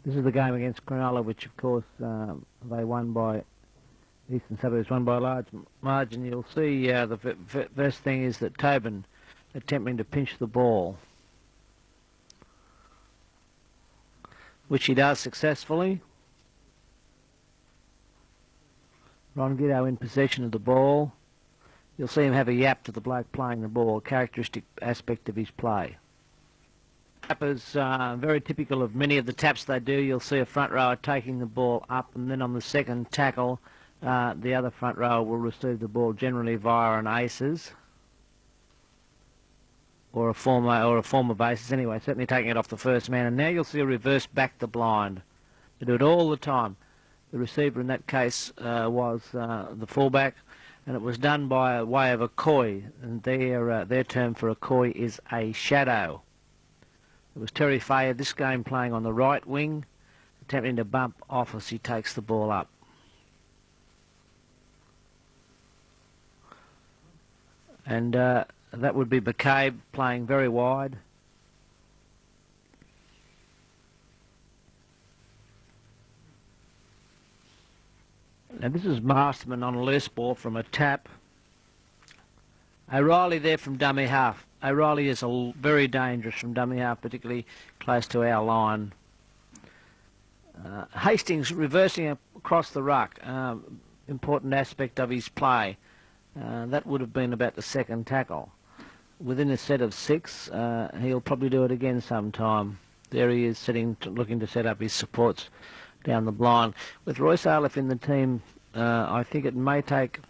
This is the game against Cronulla, which of course they won by, Eastern Suburbs won by a large margin. You'll see the first thing is that Tobin attempting to pinch the ball, which he does successfully. Ron Giddo in possession of the ball. You'll see him have a yap to the bloke playing the ball, a characteristic aspect of his play. Tappers, very typical of many of the taps they do. You'll see a front rower taking the ball up, and then on the second tackle, the other front rower will receive the ball generally via an aces or a former basis. Anyway, certainly taking it off the first man. And now you'll see a reverse back to blind. They do it all the time. The receiver in that case was the fullback, and it was done by way of a coy, and their term for a coy is a shadow. It was Terry Fayard this game playing on the right wing, attempting to bump off as he takes the ball up. And that would be McCabe playing very wide. Now this is Masterman on a loose ball from a tap. O'Reilly there from dummy half. O'Reilly is very dangerous from dummy half, particularly close to our line. Hastings reversing across the ruck, important aspect of his play. That would have been about the second tackle. Within a set of 6, he'll probably do it again sometime. There he is looking to set up his supports down the blind. With Royce Aleph in the team, I think it may take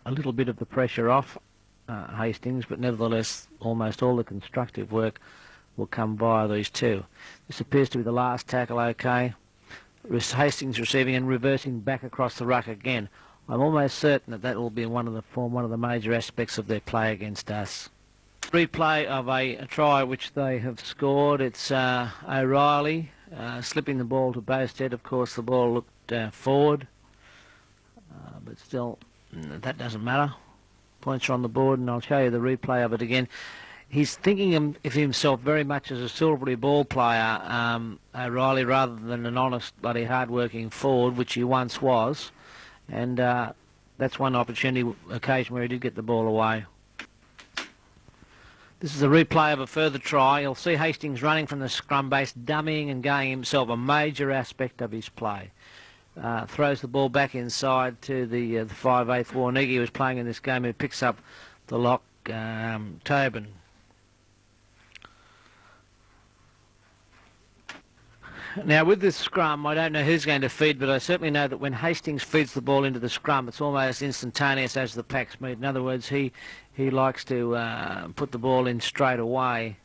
a little bit of the pressure off Hastings, but nevertheless almost all the constructive work will come via these two. This appears to be the last tackle, okay. Hastings receiving and reversing back across the ruck again. I'm almost certain that will be one of the major aspects of their play against us. Replay of a try which they have scored. It's O'Reilly slipping the ball to Bowstead. Of course, the ball looked forward, but still, that doesn't matter. Points are on the board, and I'll show you the replay of it again. He's thinking of himself very much as a silvery ball player, O'Reilly, rather than an honest, bloody, hard-working forward, which he once was. And that's one occasion where he did get the ball away. This is a replay of a further try. You'll see Hastings running from the scrum base, dummying and going himself, a major aspect of his play. Throws the ball back inside to the 5/8 Warnigi, who was playing in this game, who picks up the lock, Tobin. Now with this scrum, I don't know who's going to feed, but I certainly know that when Hastings feeds the ball into the scrum, it's almost instantaneous as the packs meet. In other words, he likes to put the ball in straight away,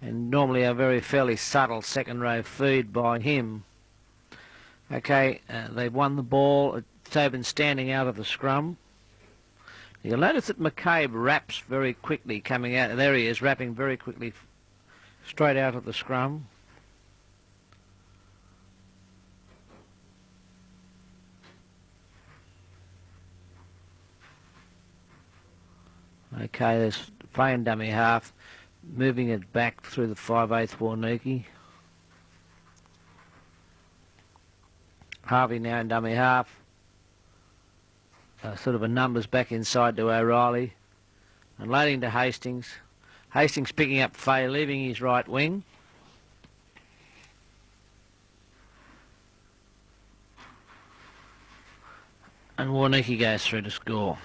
and normally a very fairly subtle second row feed by him. Okay, they've won the ball. Tobin standing out of the scrum. You'll notice that McCabe wraps very quickly coming out. There he is, wrapping very quickly straight out of the scrum. Okay, there's Fay and dummy half, moving it back through the 5/8 Warnigi. Harvey now in dummy half. Sort of a numbers back inside to O'Reilly. And loading to Hastings. Hastings picking up Fay, leaving his right wing. And Warnigi goes through to score.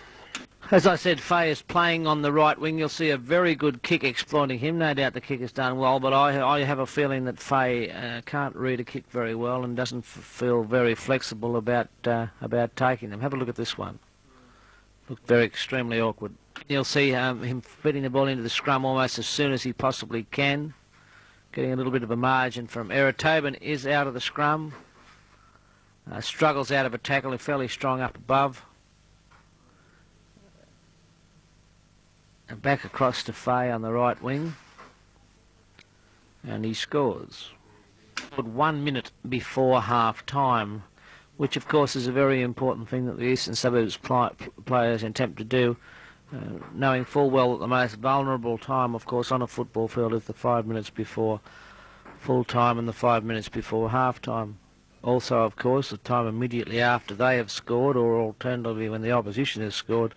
As I said, Fay is playing on the right wing. You'll see a very good kick exploiting him. No doubt the kick is done well, but I have a feeling that Fay can't read a kick very well and doesn't feel very flexible about taking them. Have a look at this one. Looked extremely awkward. You'll see him feeding the ball into the scrum almost as soon as he possibly can, getting a little bit of a margin from error. Tobin is out of the scrum. Struggles out of a tackle, fairly strong up above. And back across to Fay on the right wing. And he scores. 1 minute before half-time, which of course is a very important thing that the Eastern Suburbs players attempt to do, knowing full well that the most vulnerable time, of course, on a football field is the 5 minutes before full time and the 5 minutes before half time. Also, of course, the time immediately after they have scored, or alternatively when the opposition has scored,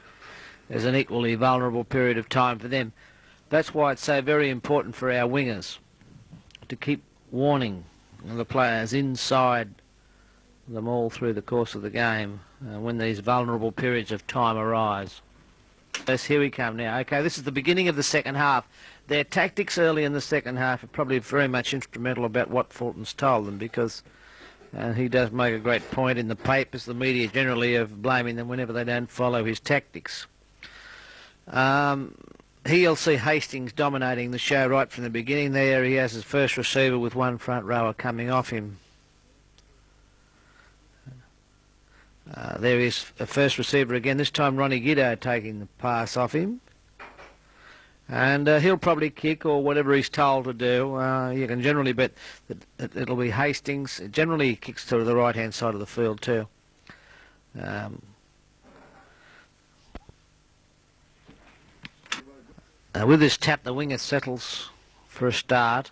is an equally vulnerable period of time for them. That's why it's so very important for our wingers to keep warning the players inside them all through the course of the game when these vulnerable periods of time arise. Yes, here we come now. Okay, this is the beginning of the second half. Their tactics early in the second half are probably very much instrumental about what Fulton's told them, because he does make a great point in the papers, the media generally, of blaming them whenever they don't follow his tactics. He'll see Hastings dominating the show right from the beginning. There he has his first receiver with one front rower coming off him. There is a first receiver again, this time Ronnie Giddo taking the pass off him. And he'll probably kick, or whatever he's told to do. You can generally bet that it'll be Hastings. It generally kicks to the right-hand side of the field too. With this tap, the winger settles for a start,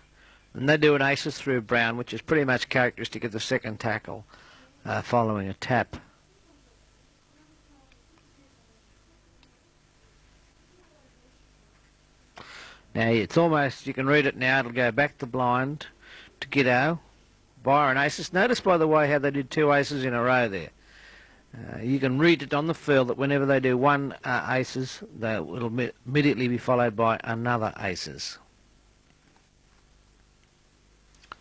and they do an aces through Brown, which is pretty much characteristic of the second tackle following a tap. Now it's almost, you can read it now, it'll go back to blind to Giddo, Byron aces. Notice, by the way, how they did two aces in a row there. You can read it on the field that whenever they do one aces, it'll immediately be followed by another aces.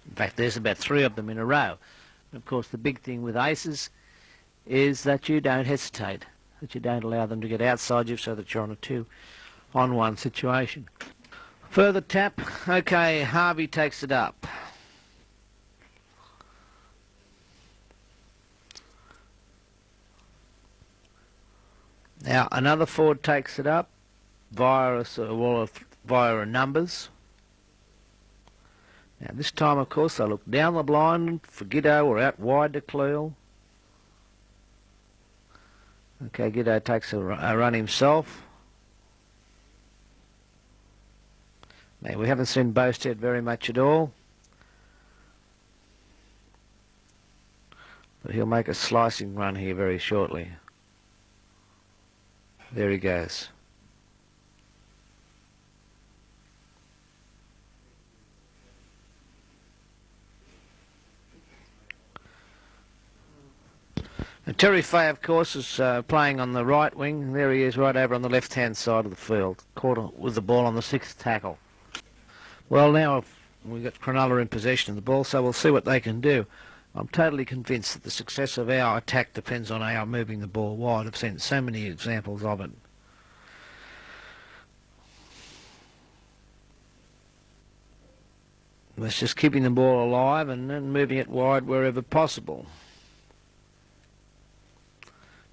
In fact, there's about three of them in a row. And of course, the big thing with aces is that you don't hesitate, that you don't allow them to get outside you so that you're on a 2-on-1 situation. Further tap. Okay, Harvey takes it up. Now another forward takes it up via a numbers. Now this time, of course, they look down the blind for Giddo or out wide to Cleel. Okay, Giddo takes a run himself. Now, we haven't seen Bosted very much at all, but he'll make a slicing run here very shortly. There he goes. And Terry Fay, of course, is playing on the right wing. There he is, right over on the left-hand side of the field, caught with the ball on the sixth tackle. Well, now we've got Cronulla in possession of the ball, so we'll see what they can do. I'm totally convinced that the success of our attack depends on our moving the ball wide. I've seen so many examples of it. It's just keeping the ball alive and then moving it wide wherever possible.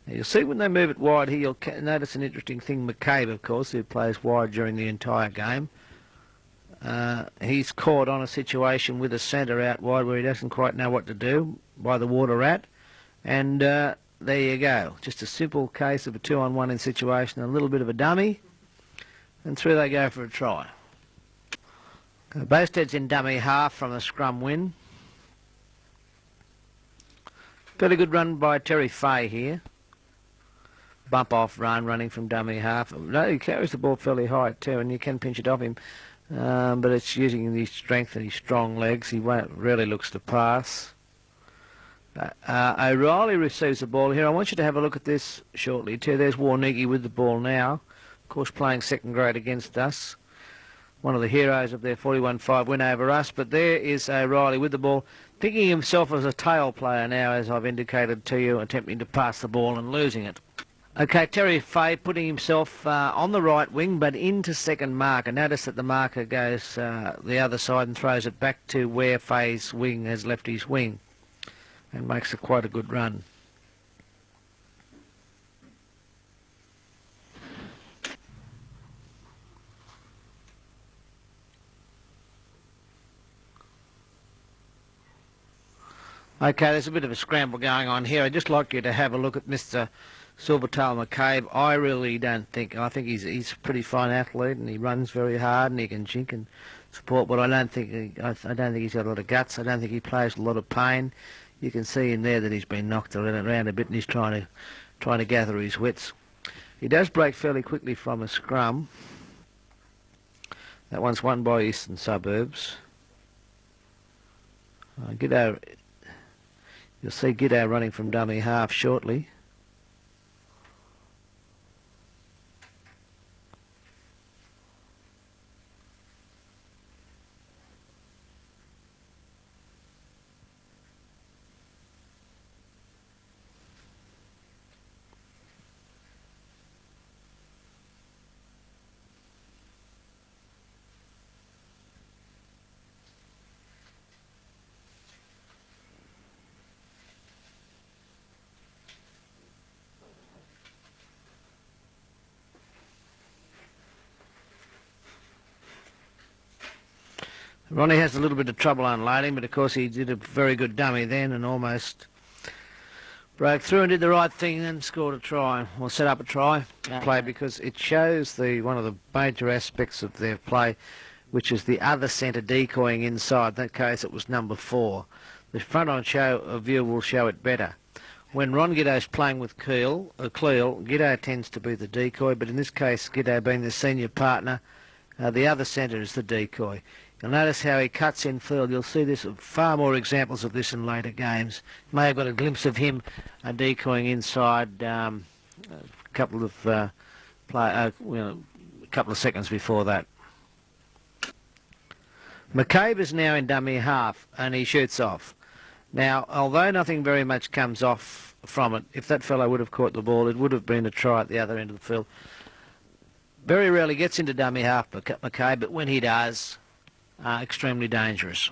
Now you'll see when they move it wide here, you'll notice an interesting thing. McCabe, of course, who plays wide during the entire game, he's caught on a situation with a centre out wide where he doesn't quite know what to do by the water rat, and there you go, just a simple case of a 2-on-1 in situation, a little bit of a dummy, and through they go for a try. Bosted's in dummy half from the scrum win. Got a good run by Terry Fay here. Bump off run, running from dummy half. No, he carries the ball fairly high too, and you can pinch it off him. But it's using his strength and his strong legs. He rarely looks to pass. O'Reilly receives the ball here. I want you to have a look at this shortly too. There's Warnegi with the ball now. Of course, playing second grade against us. One of the heroes of their 41-5 win over us. But there is O'Reilly with the ball, thinking himself as a tail player now, as I've indicated to you, attempting to pass the ball and losing it. Okay, Terry Fay putting himself on the right wing, but into second marker. Notice that the marker goes the other side and throws it back to where Fay's wing has left his wing, and makes it quite a good run. Okay, there's a bit of a scramble going on here. I'd just like you to have a look at Mr. Silvertail McCabe. I really don't think, I think he's a pretty fine athlete, and he runs very hard, and he can jink and support, but I don't think he's got a lot of guts. I don't think he plays a lot of pain. You can see in there that he's been knocked around a bit, and he's trying to gather his wits. He does break fairly quickly from a scrum. That one's won by Eastern Suburbs. Giddo, you'll see Giddo running from dummy half shortly. Ronnie has a little bit of trouble unloading, but of course he did a very good dummy then and almost broke through and did the right thing and scored a try, or set up a try play, because it shows one of the major aspects of their play, which is the other centre decoying inside. In that case it was number 4. The front on view will show it better. When Ron Giddo's playing with Cleel, Giddo tends to be the decoy, but in this case, Giddo being the senior partner, the other centre is the decoy. You'll notice how he cuts in field. You'll see this, far more examples of this in later games. May have got a glimpse of him decoying inside a couple of seconds before that. McCabe is now in dummy half and he shoots off. Now, although nothing very much comes off from it, if that fellow would have caught the ball, it would have been a try at the other end of the field. Very rarely gets into dummy half, McCabe, but when he does, extremely dangerous.